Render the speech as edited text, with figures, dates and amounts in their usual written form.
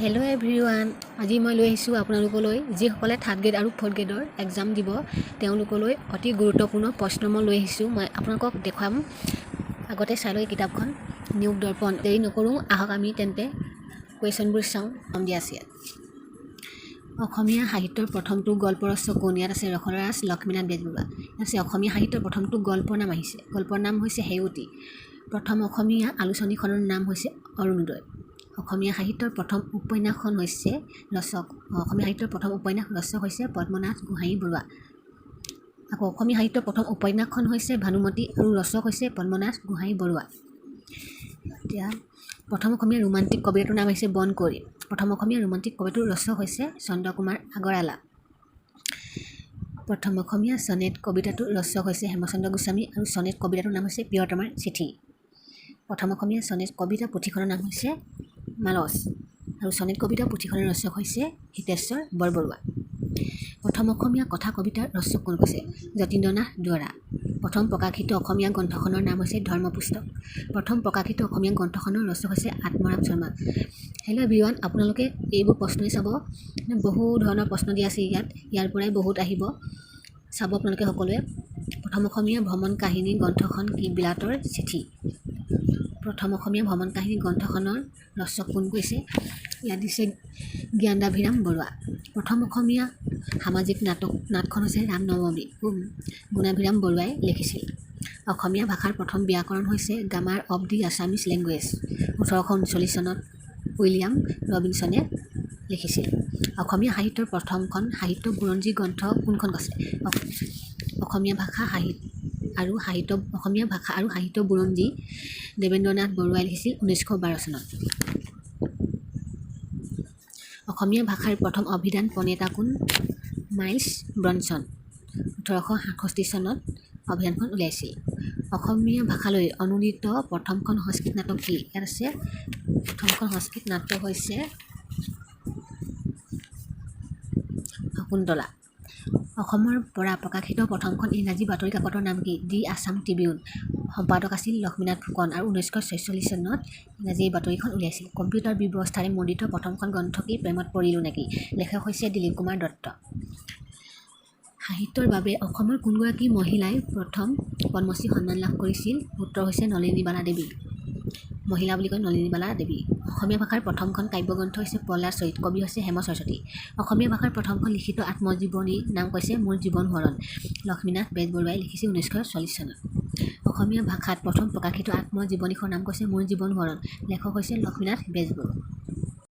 Hello' everyone, আজি মই লৈ আহিছোঁ আপোনালোকলৈ যিসকলে 3rd গ্ৰেড আৰু 4th গ্ৰেডৰ এক্সাম দিব তেওঁলোকলৈ অতি গুৰুত্বপূৰ্ণ প্ৰশ্ন মই লৈ আহিছোঁ। মই আপোনালোকক দেখুৱাম। আগতে চাই লওক কিতাপখন নিয়োগ দৰ্পণ। দেৰি নকৰোঁ, আহক আমি তেন্তে কুৱেশ্যনবোৰ চাওঁ। দিয়া আছে ইয়াত। অসমীয়া সাহিত্যৰ প্ৰথমটো গল্প ৰচক কোন? ইয়াত আছে ৰসৰাজ লক্ষ্মীনাথ বেজবৰুৱা। ইয়াত আছে অসমীয়া সাহিত্যৰ প্ৰথমটো গল্পৰ নাম আহিছে। গল্পৰ নাম হৈছে সেউতী। প্ৰথম অসমীয়া আলোচনীখনৰ নাম হৈছে অৰুণোদয়। অসমীয়া সাহিত্যৰ প্ৰথম উপন্যাসখন হৈছে অসমীয়া সাহিত্যৰ প্ৰথম উপন্যাস ৰচক হৈছে পদ্মনাথ গোহাঞি বৰুৱা। আকৌ অসমীয়া সাহিত্যৰ প্ৰথম উপন্যাসখন হৈছে ভানুমতী আৰু ৰচক হৈছে পদ্মনাথ গোহাঞি বৰুৱা। এতিয়া প্ৰথম অসমীয়া ৰোমান্টিক কবিতাটোৰ নাম হৈছে বনকুঁৱৰী। প্ৰথম অসমীয়া ৰোমান্টিক কবিতাটোৰ ৰচক হৈছে চন্দ্ৰকুমাৰ আগৰৱালা। প্ৰথম অসমীয়া চনেট কবিতাটোৰ ৰচক হৈছে হেমচন্দ্ৰ গোস্বামী আৰু চনেট কবিতাটোৰ নাম হৈছে প্ৰিয়তমাৰ চিঠি। প্ৰথম অসমীয়া চনেট কবিতা পুথিখনৰ নাম হৈছে মালচ আৰু চনেট কবিতা পুথিখনৰ ৰচক হৈছে হিতেশ্বৰ বৰবৰুৱা। প্ৰথম অসমীয়া কথা কবিতাৰ ৰচক কোন কৈছে? যতীন্দ্ৰনাথ দুৱৰা। প্ৰথম প্ৰকাশিত অসমীয়া গ্ৰন্থখনৰ নাম হৈছে ধৰ্মপুস্তক। প্ৰথম প্ৰকাশিত অসমীয়া গ্ৰন্থখনৰ ৰচক হৈছে আত্মৰাম শৰ্মা। হেল্ল' এভৰিৱান, আপোনালোকে এইবোৰ প্ৰশ্নই চাব। বহু ধৰণৰ প্ৰশ্ন দিয়া আছে ইয়াৰ পৰাই বহুত আহিব, চাব আপোনালোকে সকলোৱে। প্ৰথম অসমীয়া ভ্ৰমণ কাহিনী গ্ৰন্থখন কি? বিলাতৰ চিঠি। প্ৰথম অসমীয়া ভ্ৰমণ কাহিনী গ্ৰন্থখনৰ ৰচক কোন কৈছে? ইয়াত দিছে জ্ঞানদাভিৰাম বৰুৱা। প্ৰথম অসমীয়া সামাজিক নাটখন হৈছে ৰামনৱমী। গুণাভিৰাম বৰুৱাই লিখিছিল। অসমীয়া ভাষাৰ প্ৰথম ব্যাকৰণ হৈছে grammar of the Assamese language. 1839 চনত উইলিয়াম ৰবিনছনে লিখিছিল। অসমীয়া সাহিত্যৰ প্ৰথমখন সাহিত্য বুৰঞ্জী গ্ৰন্থ কোনখন আছে? অসমীয়া ভাষা আৰু সাহিত্য বুৰঞ্জী দেৱেন্দ্ৰনাথ বৰুৱাই লিখিছিল 1912 চনত। অসমীয়া ভাষাৰ প্ৰথম অভিধান প্ৰণেতা কোন? Miles Bronson. 1866 চনত অভিধানখন উলিয়াইছিল। অসমীয়া ভাষালৈ অনুদিত প্ৰথমখন সংস্কৃত নাটক কি? ইয়াত আছে প্ৰথমখন সংস্কৃত নাটক হৈছে শকুন্তলা। অসমৰ পৰা প্ৰকাশিত প্ৰথমখন ইংৰাজী বাতৰি কাকতৰ নাম কি? দি আছাম ট্ৰিবিউন। সম্পাদক আছিল লক্ষ্মীনাথ ফুকন আৰু 1946 চনত ইংৰাজী এই বাতৰিখন উলিয়াইছিল। কম্পিউটাৰ ব্যৱস্থাৰে মুদ্ৰিত প্ৰথমখন গ্ৰন্থ কি? প্ৰেমত পৰিলোঁ নেকি। লেখক হৈছে দিলীপ কুমাৰ দত্ত। সাহিত্যৰ বাবে অসমৰ কোনগৰাকী মহিলাই প্ৰথম পদ্মশ্ৰী সন্মান লাভ কৰিছিল? উত্তৰ হৈছে নলিনীবালা দেৱী। মহিলা বুলি কয় নলিনীবালা দেৱী। অসমীয়া ভাষাৰ প্ৰথমখন কাব্যগ্ৰন্থ হৈছে প্ৰহ্লাদ চৰিত। কবি হৈছে হেম সৰস্বতী। অসমীয়া ভাষাৰ প্ৰথমখন লিখিত আত্মজীৱনীৰ নাম কৈছে মোৰ জীৱন সোঁৱৰণ। লক্ষ্মীনাথ বেজবৰুৱাই লিখিছিল 1940 চনত। অসমীয়া ভাষাত প্ৰথম প্ৰকাশিত আত্মজীৱনীখনৰ নাম কৈছে মোৰ জীৱন সোঁৱৰণ। লেখক হৈছে লক্ষ্মীনাথ বেজবৰুৱা।